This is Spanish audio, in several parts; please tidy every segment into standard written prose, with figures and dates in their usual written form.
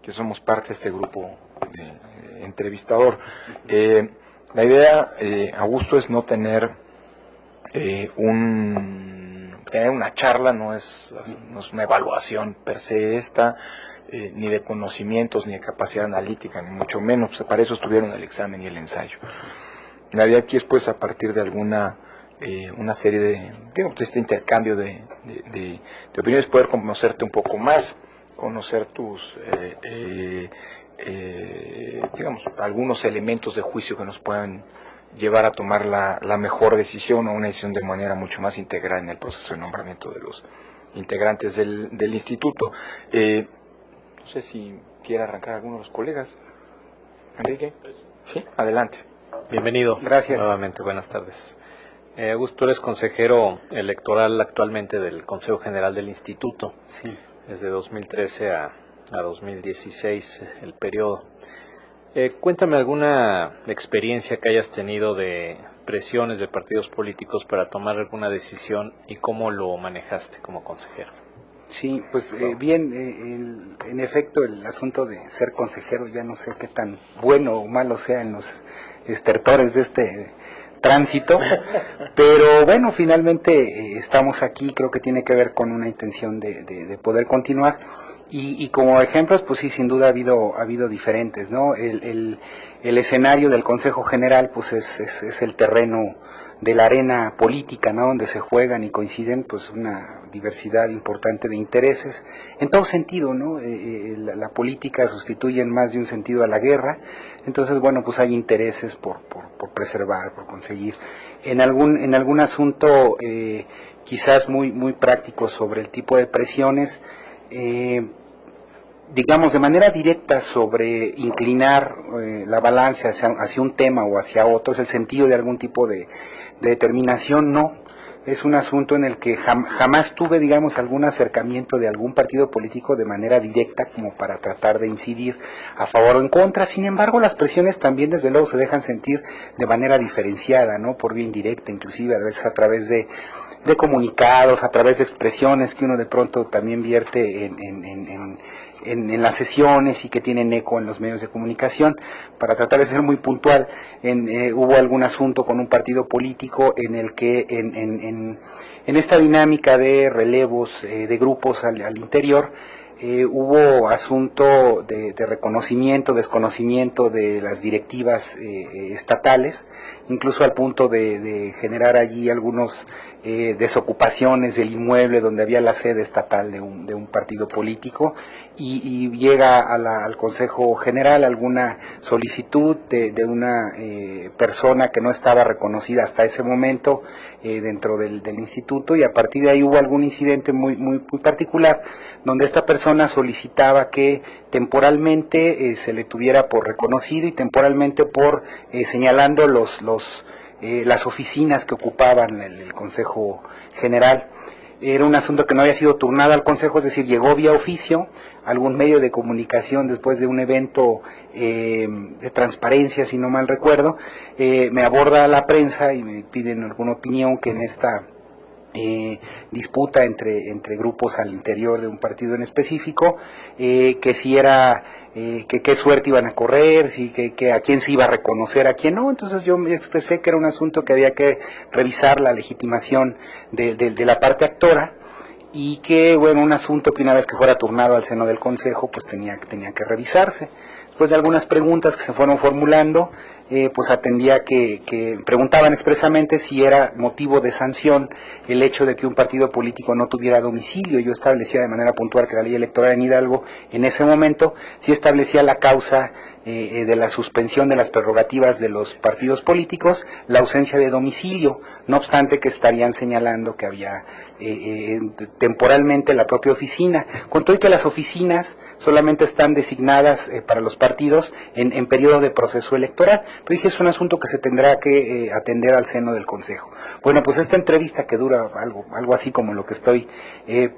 que somos parte de este grupo de entrevistador. La idea, Augusto, es no tener una charla, no es una evaluación per se esta, ni de conocimientos, ni de capacidad analítica, ni mucho menos. Pues para eso estuvieron el examen y el ensayo. La idea aquí es, pues, a partir de una serie de este intercambio de opiniones, poder conocerte un poco más, conocer tus algunos elementos de juicio que nos puedan llevar a tomar la mejor decisión, o una decisión de manera mucho más integral en el proceso de nombramiento de los integrantes del instituto. No sé si quiere arrancar alguno de los colegas. Enrique. Sí, adelante. Bienvenido. Gracias. Nuevamente, buenas tardes. Augusto, eres consejero electoral actualmente del Consejo General del Instituto. Sí. Desde 2013 a 2016, el periodo. Cuéntame alguna experiencia que hayas tenido de presiones de partidos políticos para tomar alguna decisión y cómo lo manejaste como consejero. Sí, pues bien, en efecto el asunto de ser consejero, ya no sé qué tan bueno o malo sea en los estertores de este tránsito, pero bueno, finalmente estamos aquí. Creo que tiene que ver con una intención de poder continuar, y como ejemplos, pues sí, sin duda ha habido diferentes, ¿no? El escenario del Consejo General, pues es el terreno de la arena política, ¿no? Donde se juegan y coinciden, pues, una diversidad importante de intereses en todo sentido, ¿no? La política sustituye en más de un sentido a la guerra. Entonces, bueno, pues hay intereses por preservar, por conseguir en algún asunto quizás muy práctico sobre el tipo de presiones, digamos de manera directa, sobre inclinar la balanza hacia un tema o hacia otro. Es el sentido de algún tipo de determinación, no. Es un asunto en el que jamás tuve, digamos, algún acercamiento de algún partido político de manera directa como para tratar de incidir a favor o en contra. Sin embargo, las presiones también, desde luego, se dejan sentir de manera diferenciada, ¿no? Por vía indirecta, inclusive a veces a través de comunicados, a través de expresiones que uno de pronto también vierte en las sesiones y que tienen eco en los medios de comunicación. Para tratar de ser muy puntual, hubo algún asunto con un partido político en el que en esta dinámica de relevos de grupos al interior, hubo asunto de reconocimiento, desconocimiento de las directivas estatales, incluso al punto de generar allí algunos desocupaciones del inmueble donde había la sede estatal de un partido político, y llega al Consejo General alguna solicitud de una persona que no estaba reconocida hasta ese momento dentro del instituto, y a partir de ahí hubo algún incidente muy particular donde esta persona solicitaba que temporalmente se le tuviera por reconocido, y temporalmente por señalando las oficinas que ocupaban el Consejo General. Era un asunto que no había sido turnado al Consejo, es decir, llegó vía oficio algún medio de comunicación después de un evento de transparencia, si no mal recuerdo. Me aborda la prensa y me piden alguna opinión que en esta disputa entre grupos al interior de un partido en específico, que si era que qué suerte iban a correr, que a quién se iba a reconocer, a quién no. Entonces yo me expresé que era un asunto que había que revisar la legitimación de la parte actora, y que, bueno, un asunto que una vez que fuera turnado al seno del Consejo, pues tenía que revisarse. Después de algunas preguntas que se fueron formulando, pues atendía que preguntaban expresamente si era motivo de sanción el hecho de que un partido político no tuviera domicilio. Yo establecía de manera puntual que la ley electoral en Hidalgo en ese momento sí establecía la causa de la suspensión de las prerrogativas de los partidos políticos, la ausencia de domicilio, no obstante que estarían señalando que había temporalmente la propia oficina, con todo y que las oficinas solamente están designadas para los partidos en periodo de proceso electoral. Pero dije, es un asunto que se tendrá que atender al seno del Consejo. Bueno, pues esta entrevista, que dura algo así como lo que estoy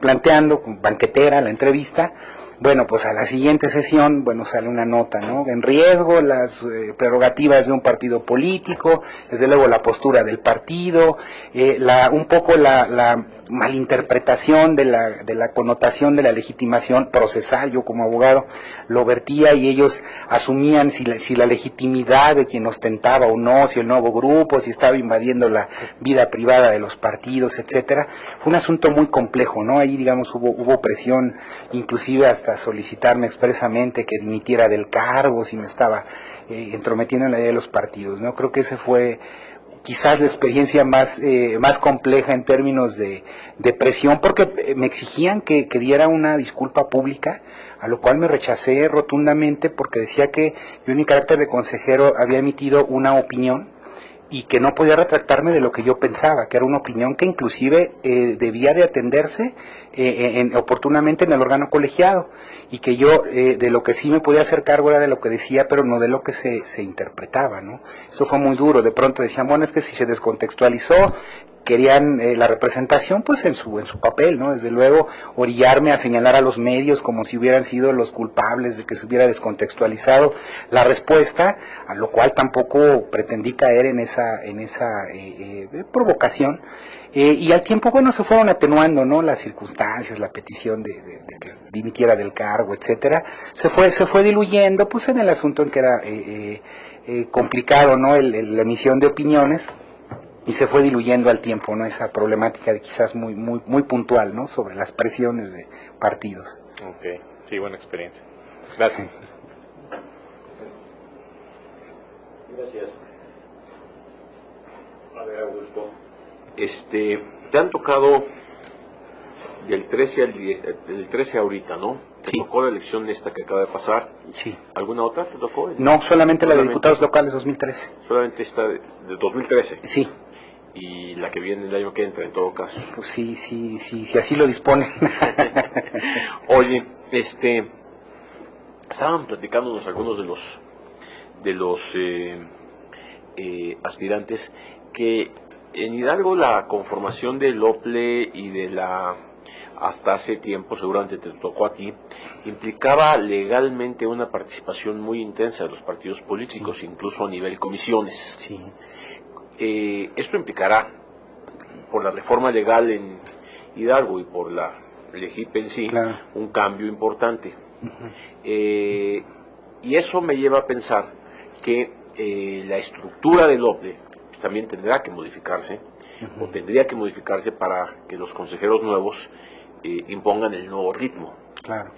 planteando, banquetera la entrevista. Bueno, pues a la siguiente sesión, bueno, sale una nota, ¿no? En riesgo las prerrogativas de un partido político, desde luego la postura del partido, un poco la malinterpretación de la connotación de la legitimación procesal. Yo como abogado lo vertía y ellos asumían si la legitimidad de quien ostentaba o no, si el nuevo grupo, si estaba invadiendo la vida privada de los partidos, etcétera. Fue un asunto muy complejo, ¿no? Ahí, digamos, hubo presión, inclusive hasta solicitarme expresamente que dimitiera del cargo si me estaba entrometiendo en la vida de los partidos, ¿no? Creo que ese fue quizás la experiencia más compleja en términos de presión, porque me exigían que diera una disculpa pública, a lo cual me rechacé rotundamente porque decía que yo en mi carácter de consejero había emitido una opinión y que no podía retractarme de lo que yo pensaba, que era una opinión que inclusive debía de atenderse oportunamente en el órgano colegiado, y que yo de lo que sí me podía hacer cargo era de lo que decía, pero no de lo que se interpretaba, ¿no? Eso fue muy duro. De pronto decían, bueno, es que si se descontextualizó, querían la representación pues en su papel, ¿no? Desde luego orillarme a señalar a los medios como si hubieran sido los culpables de que se hubiera descontextualizado la respuesta, a lo cual tampoco pretendí caer en esa provocación. Y al tiempo, bueno, se fueron atenuando, ¿no? Las circunstancias, la petición de que dimitiera del cargo, etcétera, se fue diluyendo, pues en el asunto en que era complicado, ¿no? La emisión de opiniones, y se fue diluyendo al tiempo, ¿no? Esa problemática de quizás muy puntual, ¿no? Sobre las presiones de partidos. Okay, sí, buena experiencia. Gracias. Gracias. A ver, Augusto. Te han tocado del 13 al 10, del 13 ahorita, ¿no? Te Sí. tocó la elección esta que acaba de pasar. Sí. ¿Alguna otra te tocó? No, solamente la de diputados locales 2013. Solamente esta de 2013. Sí. Y la que viene el año que entra, en todo caso. Pues sí, así lo disponen. Oye, estaban platicándonos algunos de los aspirantes que en Hidalgo la conformación del OPLE y de hasta hace tiempo, seguramente te tocó a ti, implicaba legalmente una participación muy intensa de los partidos políticos, sí, incluso a nivel comisiones. Sí. Esto implicará, por la reforma legal en Hidalgo y por la LEGIP en sí, claro, un cambio importante. Uh-huh. Y eso me lleva a pensar que la estructura del OPLE también tendrá que modificarse, uh-huh, o tendría que modificarse para que los consejeros nuevos impongan el nuevo ritmo. Claro.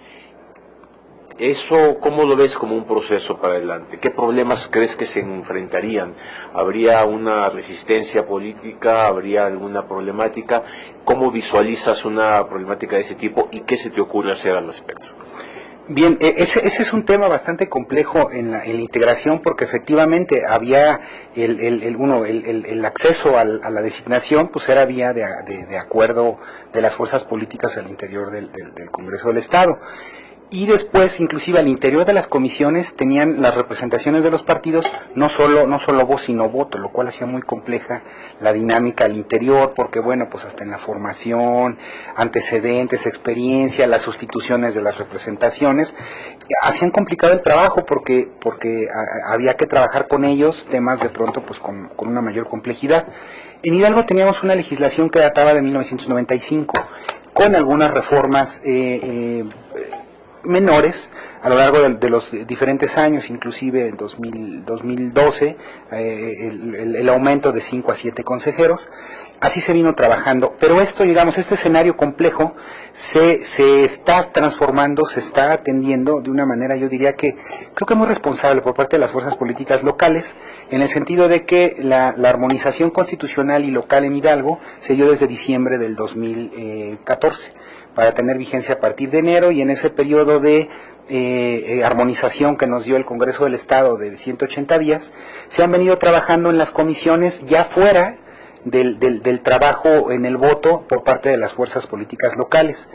¿Eso cómo lo ves como un proceso para adelante? ¿Qué problemas crees que se enfrentarían? ¿Habría una resistencia política? ¿Habría alguna problemática? ¿Cómo visualizas una problemática de ese tipo y qué se te ocurre hacer al respecto? Bien, ese es un tema bastante complejo en la integración, porque efectivamente había el acceso a la designación, pues era vía de acuerdo de las fuerzas políticas al interior del Congreso del Estado. Y después, inclusive al interior de las comisiones, tenían las representaciones de los partidos no solo voz sino voto, lo cual hacía muy compleja la dinámica al interior, porque bueno, pues hasta en la formación, antecedentes, experiencia, las sustituciones de las representaciones, hacían complicado el trabajo porque había que trabajar con ellos temas de pronto pues con una mayor complejidad. En Hidalgo teníamos una legislación que databa de 1995, con algunas reformas menores a lo largo de los diferentes años, inclusive en 2012 el aumento de 5 a 7 consejeros. Así se vino trabajando, pero esto, digamos, este escenario complejo se está transformando, se está atendiendo de una manera, yo diría que creo que muy responsable por parte de las fuerzas políticas locales, en el sentido de que la armonización constitucional y local en Hidalgo se dio desde diciembre del 2014 para tener vigencia a partir de enero, y en ese periodo de armonización que nos dio el Congreso del Estado de 180 días, se han venido trabajando en las comisiones ya fuera del trabajo en el voto por parte de las fuerzas políticas locales.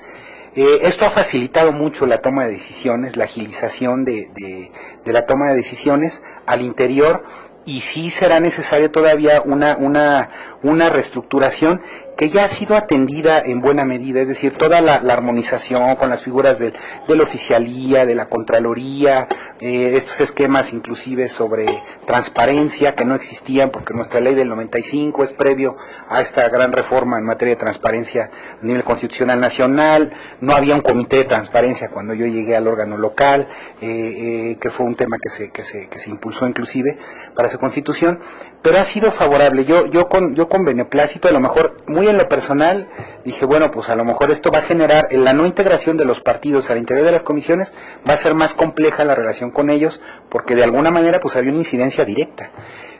Esto ha facilitado mucho la toma de decisiones, la agilización de la toma de decisiones al interior, y sí será necesario todavía una reestructuración que ya ha sido atendida en buena medida, es decir, toda la armonización con las figuras de la oficialía, de la contraloría, estos esquemas inclusive sobre transparencia que no existían porque nuestra ley del 95 es previo a esta gran reforma en materia de transparencia a nivel constitucional nacional. No había un comité de transparencia cuando yo llegué al órgano local, que fue un tema que se impulsó inclusive para su constitución, pero ha sido favorable. Yo con beneplácito, a lo mejor muy en lo personal, dije, bueno, pues a lo mejor esto va a generar, en la no integración de los partidos al interior de las comisiones, va a ser más compleja la relación con ellos, porque de alguna manera pues había una incidencia directa.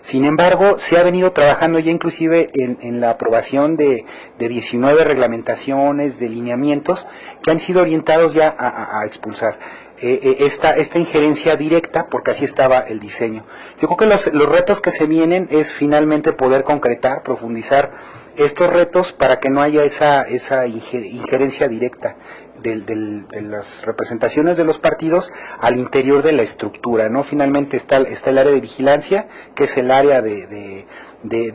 Sin embargo, se ha venido trabajando ya inclusive en la aprobación de 19 reglamentaciones, de lineamientos, que han sido orientados ya a expulsar esta injerencia directa, porque así estaba el diseño. Yo creo que los retos que se vienen es finalmente poder concretar, profundizar estos retos para que no haya esa injerencia directa de las representaciones de los partidos al interior de la estructura, ¿no? Finalmente está el área de vigilancia, que es el área de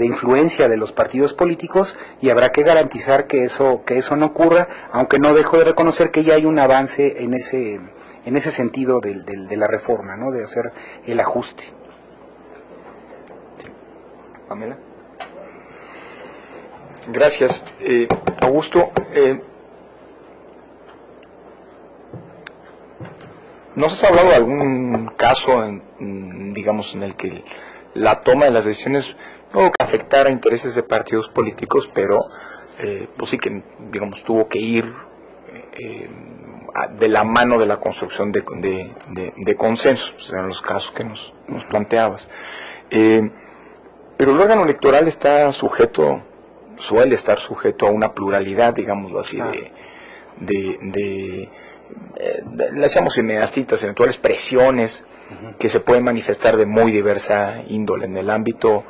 influencia de los partidos políticos, y habrá que garantizar que eso no ocurra, aunque no dejo de reconocer que ya hay un avance en ese sentido de la reforma, ¿no? De hacer el ajuste. Pamela. Gracias, Augusto. ¿Nos has hablado de algún caso, digamos, en el que la toma de las decisiones no afectara intereses de partidos políticos, pero pues sí que, digamos, tuvo que ir de la mano de la construcción de consensos? Pues eran los casos que nos planteabas. Pero el órgano electoral suele estar sujeto a una pluralidad, digámoslo así, le llamamos inmediatistas, eventuales presiones que se pueden manifestar de muy diversa índole. En el ámbito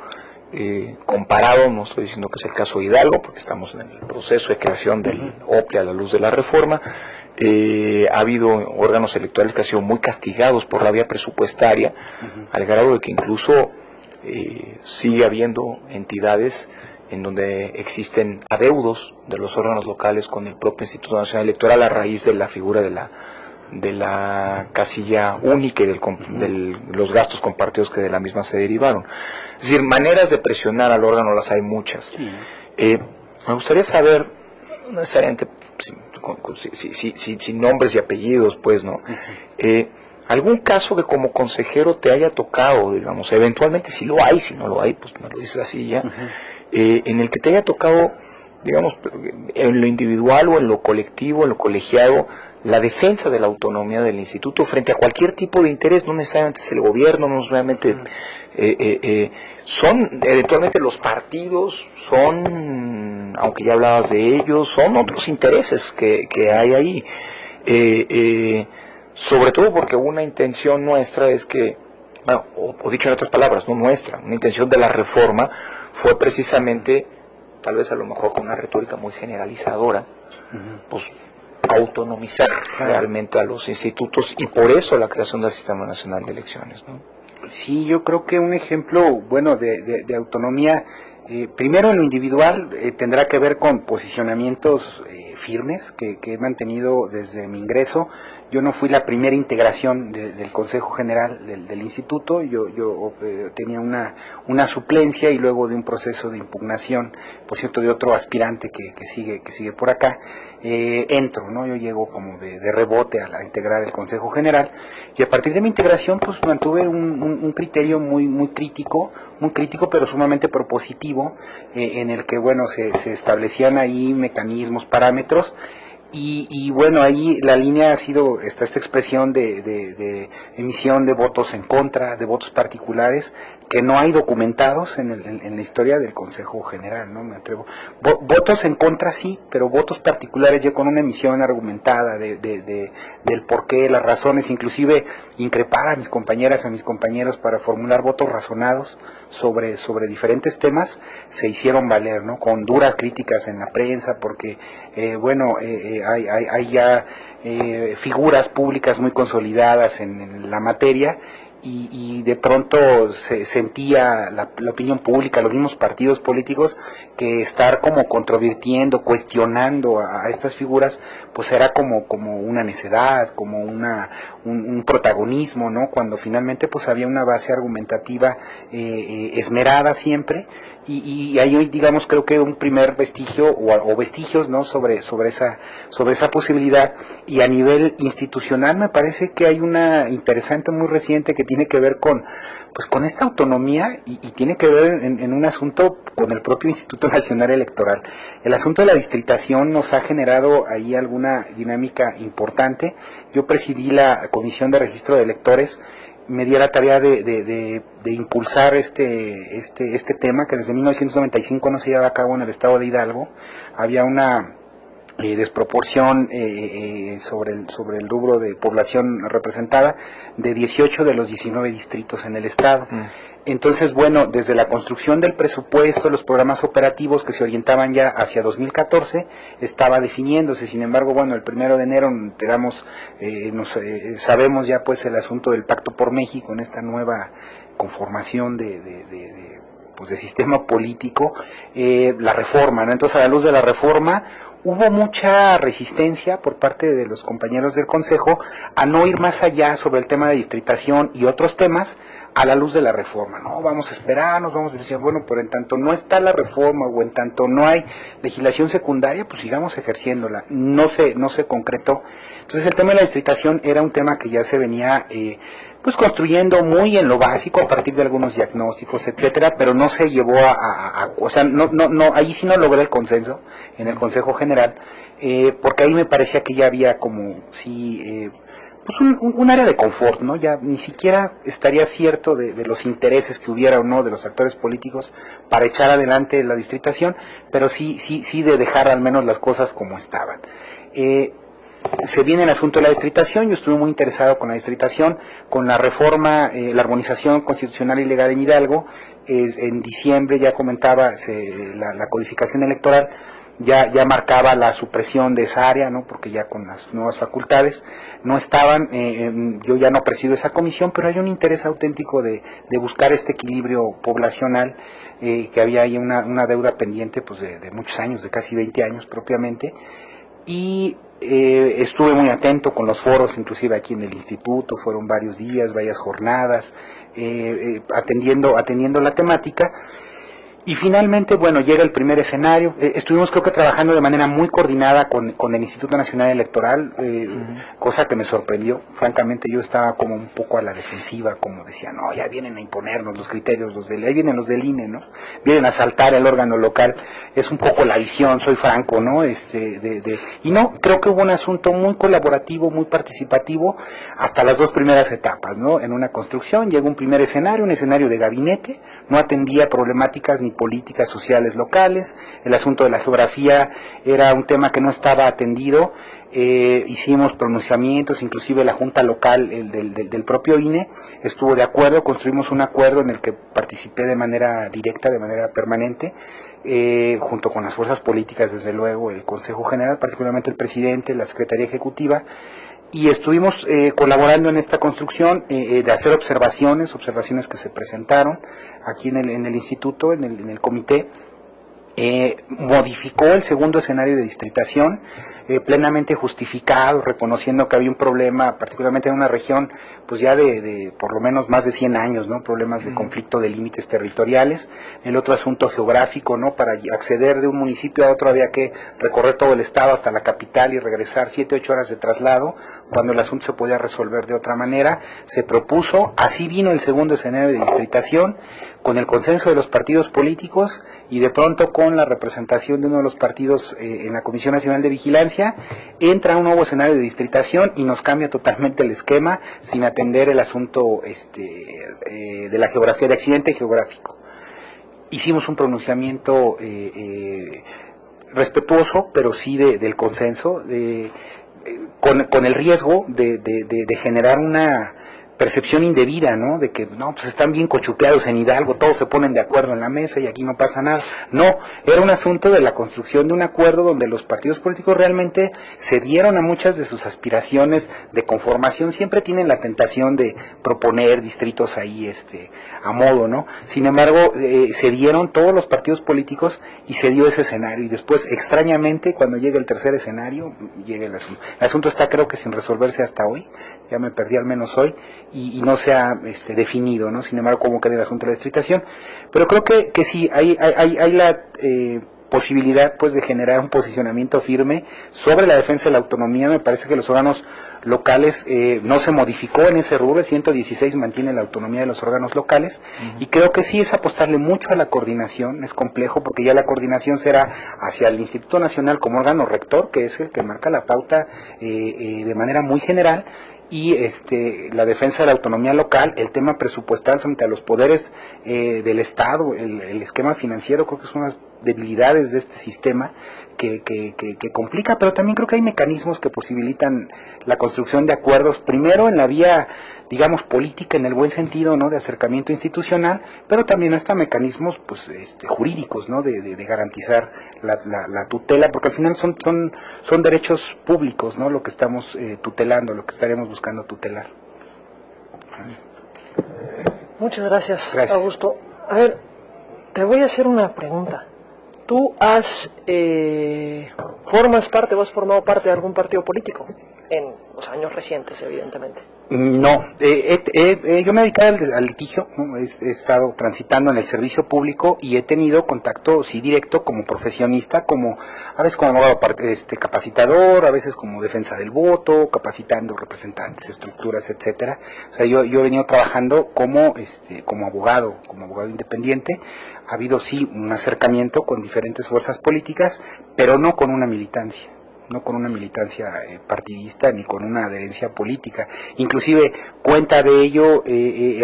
comparado, no estoy diciendo que es el caso de Hidalgo, porque estamos en el proceso de creación del OPLE a la luz de la reforma. Ha habido órganos electorales que han sido muy castigados por la vía presupuestaria, al grado de que incluso sigue habiendo entidades en donde existen adeudos de los órganos locales con el propio Instituto Nacional Electoral a raíz de la figura de la casilla única y de los gastos compartidos que de la misma se derivaron. Es decir, maneras de presionar al órgano las hay muchas. Me gustaría saber, no necesariamente sin nombres y apellidos, pues, ¿no? ¿Algún caso que como consejero te haya tocado, digamos, eventualmente si lo hay, si no lo hay, pues me lo dices así ya, en el que te haya tocado, digamos, en lo individual o en lo colectivo, en lo colegiado, la defensa de la autonomía del instituto frente a cualquier tipo de interés? No necesariamente es el gobierno, no necesariamente son eventualmente los partidos, son, aunque ya hablabas de ellos, son otros intereses que hay ahí, sobre todo porque una intención nuestra es que, bueno, o dicho en otras palabras, no nuestra, una intención de la reforma fue precisamente, tal vez a lo mejor con una retórica muy generalizadora, pues autonomizar realmente a los institutos, y por eso la creación del Sistema Nacional de Elecciones, ¿no? Sí, yo creo que un ejemplo bueno de autonomía, primero en lo individual, tendrá que ver con posicionamientos firmes que he mantenido desde mi ingreso. Yo no fui la primera integración del Consejo General del Instituto. Yo tenía una suplencia, y luego de un proceso de impugnación, por cierto, de otro aspirante que sigue por acá, entro, ¿no? Yo llego como de rebote a integrar el Consejo General, y a partir de mi integración pues mantuve un criterio muy crítico, pero sumamente propositivo, en el que, bueno, se establecían ahí mecanismos, parámetros. Y bueno, ahí la línea ha sido esta expresión de emisión de votos en contra, de votos particulares, que no hay documentados en la historia del Consejo General, ¿no? Me atrevo. Votos en contra sí, pero votos particulares ya con una emisión argumentada del porqué, las razones, inclusive increpar a mis compañeras, a mis compañeros para formular votos razonados sobre diferentes temas, se hicieron valer, ¿no? Con duras críticas en la prensa, porque hay ya figuras públicas muy consolidadas en la materia, y de pronto se sentía la opinión pública, los mismos partidos políticos, que estar como controvirtiendo, cuestionando a estas figuras, pues era como una necedad, como un protagonismo, ¿no? Cuando finalmente pues había una base argumentativa esmerada siempre, y ahí digamos creo que un primer vestigio o vestigios, ¿no? sobre esa posibilidad. Y a nivel institucional me parece que hay una interesante muy reciente que tiene que ver con esta autonomía y tiene que ver en un asunto con el propio Instituto Nacional Electoral. El asunto de la distritación nos ha generado ahí alguna dinámica importante. Yo presidí la Comisión de Registro de Electores, me di a la tarea de impulsar este tema que desde 1995 no se llevaba a cabo en el estado de Hidalgo. Había una desproporción sobre el rubro de población representada de 18 de los 19 distritos en el estado. Entonces, bueno, desde la construcción del presupuesto, los programas operativos que se orientaban ya hacia 2014, estaba definiéndose. Sin embargo, bueno, el 1 de enero sabemos ya pues el asunto del Pacto por México, en esta nueva conformación de sistema político, la reforma, ¿no? Entonces, a la luz de la reforma, hubo mucha resistencia por parte de los compañeros del Consejo a no ir más allá sobre el tema de distritación y otros temas a la luz de la reforma, ¿no? Vamos a esperarnos, vamos a decir, bueno, pero en tanto no está la reforma o en tanto no hay legislación secundaria, pues sigamos ejerciéndola. No se concretó. Entonces el tema de la distritación era un tema que ya se venía construyendo muy en lo básico a partir de algunos diagnósticos, etcétera, pero no se llevó o sea, no, ahí sí no logré el consenso en el Consejo General, porque ahí me parecía que ya había como, sí, un área de confort, ¿no? Ya ni siquiera estaría cierto de los intereses que hubiera o no de los actores políticos para echar adelante la distritación, pero sí de dejar al menos las cosas como estaban. Se viene el asunto de la distritación. Yo estuve muy interesado con la distritación, con la reforma, la armonización constitucional y legal en Hidalgo. En diciembre ya comentaba la codificación electoral, ya marcaba la supresión de esa área, ¿no? Porque ya con las nuevas facultades no estaban, yo ya no presido esa comisión, pero hay un interés auténtico de buscar este equilibrio poblacional, que había ahí una deuda pendiente pues de muchos años, de casi 20 años propiamente, y estuve muy atento con los foros, inclusive aquí en el instituto, fueron varios días, varias jornadas, atendiendo la temática. Y finalmente, bueno, llega el primer escenario. Estuvimos creo que trabajando de manera muy coordinada con el Instituto Nacional Electoral, cosa que me sorprendió. Francamente yo estaba como un poco a la defensiva, como decía, no, ya vienen a imponernos los criterios, ahí vienen los del INE, ¿no? Vienen a asaltar el órgano local. Es un poco la visión, soy franco, ¿no? Y no, creo que hubo un asunto muy colaborativo, muy participativo, hasta las dos primeras etapas, ¿no? En una construcción llega un primer escenario, un escenario de gabinete, no atendía problemáticas ni políticas sociales locales. El asunto de la geografía era un tema que no estaba atendido. Hicimos pronunciamientos, inclusive la junta local del propio INE estuvo de acuerdo, construimos un acuerdo en el que participé de manera directa, de manera permanente, junto con las fuerzas políticas, desde luego, el Consejo General, particularmente el presidente, la Secretaría Ejecutiva, y estuvimos colaborando en esta construcción, de hacer observaciones que se presentaron aquí en el instituto, en el comité. Modificó el segundo escenario de distritación, plenamente justificado, reconociendo que había un problema, particularmente en una región, pues ya de por lo menos más de 100 años, ¿no? Problemas de conflicto de límites territoriales. El otro asunto geográfico, ¿no? Para acceder de un municipio a otro había que recorrer todo el estado hasta la capital y regresar 7-8 horas de traslado, cuando el asunto se podía resolver de otra manera. Se propuso, así vino el segundo escenario de distritación, con el consenso de los partidos políticos y de pronto con la representación de uno de los partidos en la Comisión Nacional de Vigilancia, entra un nuevo escenario de distritación y nos cambia totalmente el esquema, sin atender el asunto de la geografía, de accidente geográfico. Hicimos un pronunciamiento respetuoso, pero sí del consenso, con el riesgo de generar percepción indebida, ¿no? De que, no, pues están bien cochupeados en Hidalgo, todos se ponen de acuerdo en la mesa y aquí no pasa nada. No, era un asunto de la construcción de un acuerdo donde los partidos políticos realmente cedieron a muchas de sus aspiraciones de conformación. Siempre tienen la tentación de proponer distritos ahí, a modo, ¿no? Sin embargo, se dieron todos los partidos políticos y se dio ese escenario. Y después, extrañamente, cuando llega el tercer escenario, llega el asunto. El asunto está, creo que sin resolverse hasta hoy. Ya me perdí al menos hoy, y no se ha definido, ¿no? Sin embargo, cómo queda el asunto de la distritación. Pero creo que sí, hay la posibilidad, pues, de generar un posicionamiento firme sobre la defensa de la autonomía. Me parece que los órganos locales no se modificó en ese rubro. El 116 mantiene la autonomía de los órganos locales, y creo que sí es apostarle mucho a la coordinación. Es complejo porque ya la coordinación será hacia el Instituto Nacional como órgano rector, que es el que marca la pauta de manera muy general, y la defensa de la autonomía local, el tema presupuestal frente a los poderes del Estado, el esquema financiero. Creo que son las debilidades de este sistema que complica, pero también creo que hay mecanismos que posibilitan la construcción de acuerdos, primero en la vía, digamos, política, en el buen sentido, ¿no?, de acercamiento institucional, pero también hasta mecanismos, pues, jurídicos, ¿no?, de garantizar la tutela, porque al final son derechos públicos, ¿no?, lo que estamos tutelando, lo que estaremos buscando tutelar. Muchas gracias, Augusto. A ver, te voy a hacer una pregunta. ¿Tú formas parte o has formado parte de algún partido político? En los años recientes, evidentemente. No, yo me he dedicado al litigio, ¿no? He estado transitando en el servicio público y he tenido contacto, sí, directo como profesionista, a veces como abogado capacitador, a veces como defensa del voto, capacitando representantes, estructuras, etcétera. O sea, yo he venido trabajando como abogado independiente. Ha habido sí un acercamiento con diferentes fuerzas políticas, pero no con una militancia. Partidista ni con una adherencia política. Inclusive cuenta de ello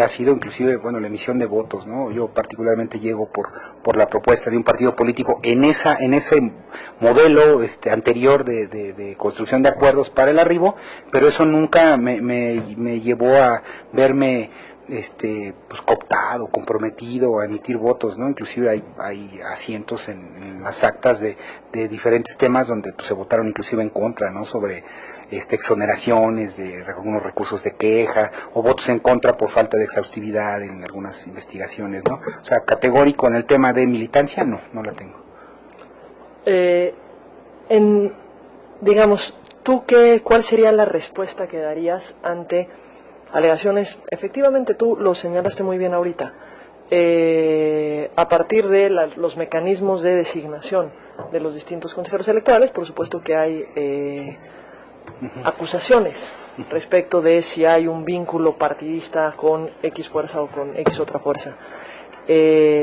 ha sido inclusive, bueno, la emisión de votos, ¿no? Yo particularmente llego por la propuesta de un partido político en ese modelo anterior de construcción de acuerdos para el arribo, pero eso nunca me llevó a verme pues cooptado, comprometido a emitir votos, ¿no? Inclusive hay asientos en las actas de diferentes temas donde, pues, se votaron inclusive en contra, ¿no?, sobre exoneraciones de algunos recursos de queja, o votos en contra por falta de exhaustividad en algunas investigaciones, ¿no? O sea, categórico en el tema de militancia, no la tengo. Digamos, ¿cuál sería la respuesta que darías ante alegaciones? Efectivamente, tú lo señalaste muy bien ahorita, a partir de los mecanismos de designación de los distintos consejeros electorales. Por supuesto que hay acusaciones respecto de si hay un vínculo partidista con X fuerza o con X otra fuerza.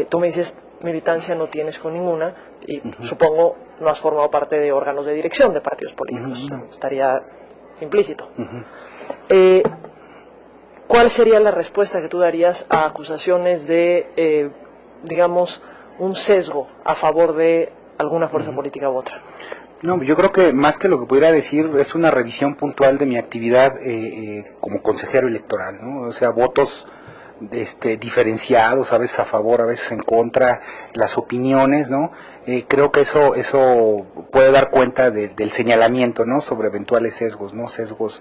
Tú me dices, militancia no tienes con ninguna, y supongo no has formado parte de órganos de dirección de partidos políticos. Estaría implícito. ¿Cuál sería la respuesta que tú darías a acusaciones de, digamos, un sesgo a favor de alguna fuerza política u otra? No, yo creo que más que lo que pudiera decir es una revisión puntual de mi actividad como consejero electoral, ¿no? O sea, votos diferenciados, a veces a favor, a veces en contra, las opiniones, ¿no? Creo que eso puede dar cuenta del señalamiento, ¿no?, sobre eventuales sesgos, ¿no? Sesgos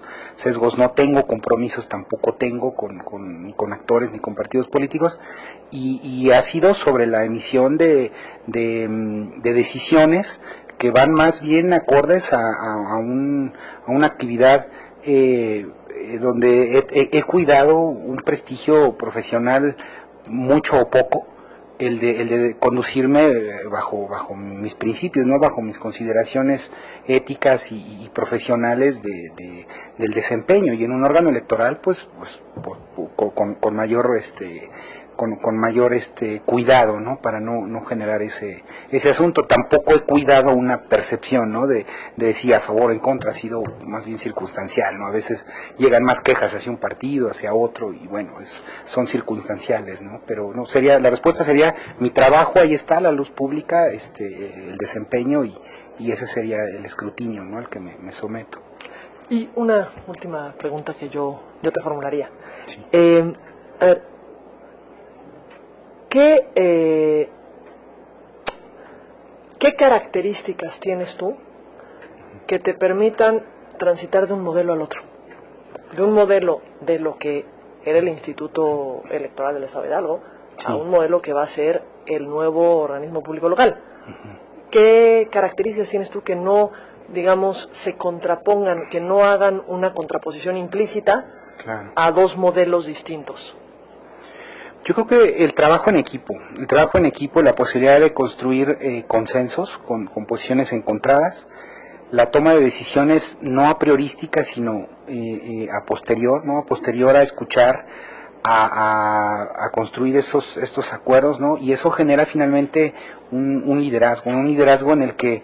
no tengo, compromisos tampoco tengo ni con actores ni con partidos políticos, y ha sido sobre la emisión de decisiones que van más bien acordes a una actividad donde he cuidado un prestigio profesional mucho o poco, el de conducirme bajo mis principios, no bajo mis consideraciones éticas y profesionales del desempeño, y en un órgano electoral pues con mayor con mayor cuidado, ¿no?, para no generar ese asunto. Tampoco he cuidado una percepción, ¿no?, de decir a favor o en contra. Ha sido más bien circunstancial, ¿no? A veces llegan más quejas hacia un partido, hacia otro, y bueno, son circunstanciales, ¿no? Pero no la respuesta sería mi trabajo, ahí está, la luz pública, el desempeño, y ese sería el escrutinio, ¿no?, al que me someto. Y una última pregunta que yo te formularía. Sí. A ver, ¿qué características tienes tú que te permitan transitar de un modelo al otro? De un modelo de lo que era el Instituto Electoral del Estado de Hidalgo, sí, a un modelo que va a ser el nuevo organismo público local. ¿Qué características tienes tú que no, digamos, se contrapongan, que no hagan una contraposición implícita, claro, a dos modelos distintos? Yo creo que el trabajo en equipo, la posibilidad de construir consensos con posiciones encontradas, la toma de decisiones no a priorísticas, sino a posterior, ¿no? A posterior a escuchar, a construir estos acuerdos, ¿no? Y eso genera finalmente un liderazgo en el que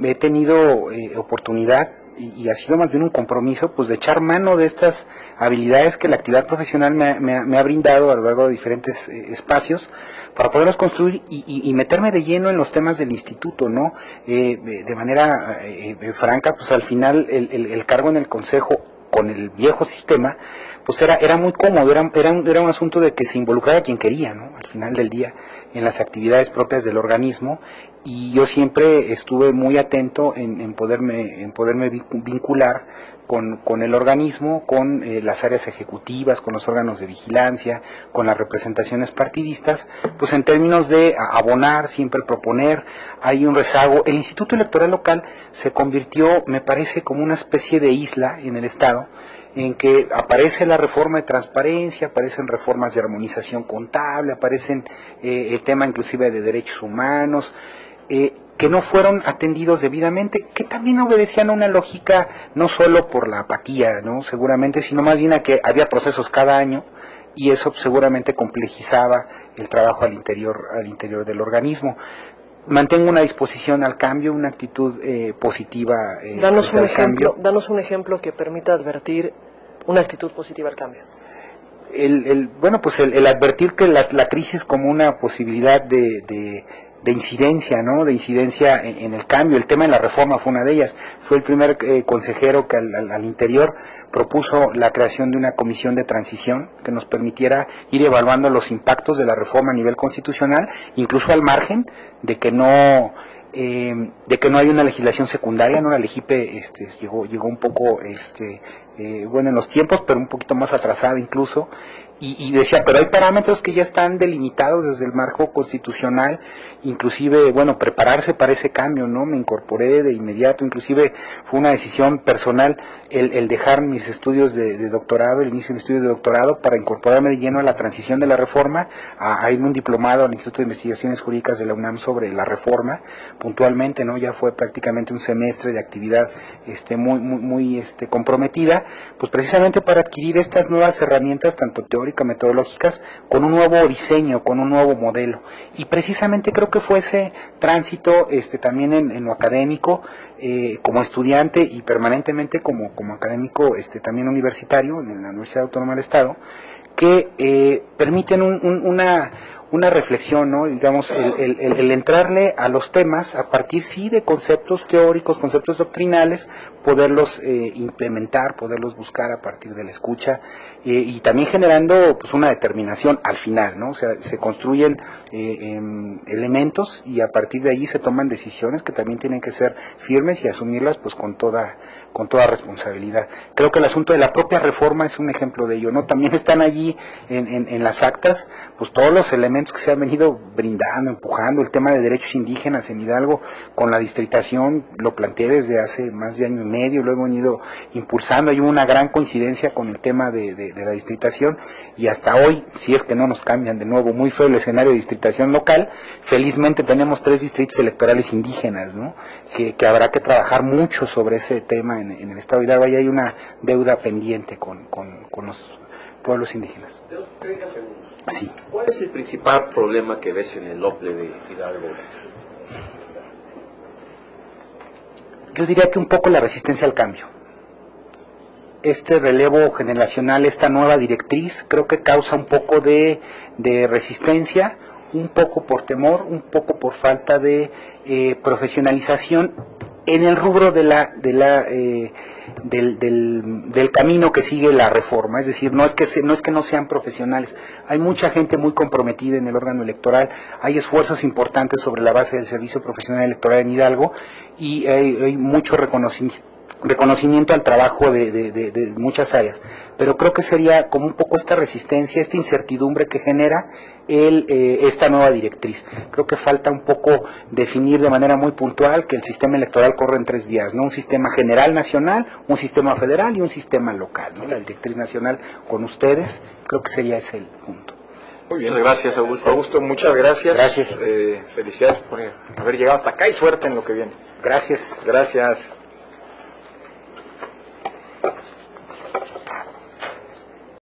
he tenido oportunidad y ha sido más bien un compromiso, pues, de echar mano de estas habilidades que la actividad profesional me ha brindado a lo largo de diferentes espacios, para poderlos construir y meterme de lleno en los temas del instituto, ¿no? De manera franca, pues al final el cargo en el consejo con el viejo sistema, pues era muy cómodo, era un asunto de que se involucrara quien quería, ¿no? Al final del día, en las actividades propias del organismo, y yo siempre estuve muy atento en poderme vincular con el organismo, con las áreas ejecutivas, con los órganos de vigilancia, con las representaciones partidistas, pues en términos de abonar, siempre proponer. Hay un rezago. El Instituto Electoral Local se convirtió, me parece, como una especie de isla en el Estado, en que aparece la reforma de transparencia, aparecen reformas de armonización contable, aparecen el tema inclusive de derechos humanos, que no fueron atendidos debidamente, que también obedecían a una lógica no solo por la apatía, ¿no? Seguramente, sino más bien a que había procesos cada año, y eso seguramente complejizaba el trabajo al interior del organismo. Mantengo una disposición al cambio, una actitud positiva. Danos un ejemplo que permita advertir una actitud positiva al cambio. El advertir que la crisis como una posibilidad de incidencia, ¿no? De incidencia en el cambio. El tema de la reforma fue una de ellas. Fue el primer consejero que al interior propuso la creación de una comisión de transición que nos permitiera ir evaluando los impactos de la reforma a nivel constitucional, incluso al margen de que no hay una legislación secundaria, ¿no? La LEGIPE llegó un poco en los tiempos, pero un poquito más atrasada incluso, y decía, pero hay parámetros que ya están delimitados desde el marco constitucional, inclusive, prepararse para ese cambio, ¿no? Me incorporé de inmediato, inclusive fue una decisión personal el dejar mis estudios de doctorado, el inicio de mis estudios de doctorado, para incorporarme de lleno a la transición de la reforma, a irme un diplomado al Instituto de Investigaciones Jurídicas de la UNAM sobre la reforma, puntualmente, ¿no? Ya fue prácticamente un semestre de actividad muy comprometida, pues precisamente para adquirir estas nuevas herramientas, tanto teóricas, metodológicas, con un nuevo diseño, con un nuevo modelo. Y precisamente creo que fue ese tránsito también en lo académico, como estudiante y permanentemente como académico también universitario en la Universidad Autónoma del Estado, que permiten una reflexión, ¿no? Digamos, el entrarle a los temas a partir, sí, de conceptos teóricos, conceptos doctrinales, poderlos implementar, poderlos buscar a partir de la escucha, y también generando, pues, una determinación al final, ¿no? O sea, se construyen elementos y a partir de allí se toman decisiones que también tienen que ser firmes y asumirlas, pues, con toda responsabilidad. Creo que el asunto de la propia reforma es un ejemplo de ello, ¿no? También están allí en las actas, pues, todos los elementos que se han venido brindando, empujando. El tema de derechos indígenas en Hidalgo con la distritación lo planteé desde hace más de año y medio, lo hemos ido impulsando. Hay una gran coincidencia con el tema de la distritación, y hasta hoy, si es que no nos cambian de nuevo, muy feo el escenario de distritación local. Felizmente tenemos 3 distritos electorales indígenas, ¿no? Que habrá que trabajar mucho sobre ese tema en el estado de Hidalgo. Y hay una deuda pendiente con los pueblos indígenas. 30 segundos. Sí. ¿Cuál es el principal problema que ves en el OPLE de Hidalgo? Yo diría que un poco la resistencia al cambio. Este relevo generacional, esta nueva directriz, creo que causa un poco de resistencia, un poco por temor, un poco por falta de profesionalización en el rubro de la del camino que sigue la reforma. Es decir, no es que no sean profesionales, hay mucha gente muy comprometida en el órgano electoral, hay esfuerzos importantes sobre la base del servicio profesional electoral en Hidalgo, y hay mucho reconocimiento al trabajo de muchas áreas, pero creo que sería como un poco esta resistencia, esta incertidumbre que genera esta nueva directriz. Creo que falta un poco definir de manera muy puntual que el sistema electoral corre en 3 vías, ¿no? Un sistema general nacional, un sistema federal y un sistema local, ¿no? La directriz nacional con ustedes, creo que sería ese el punto. Muy bien, gracias Augusto. Augusto, muchas gracias. Gracias. Felicidades por haber llegado hasta acá y suerte en lo que viene. Gracias. Gracias.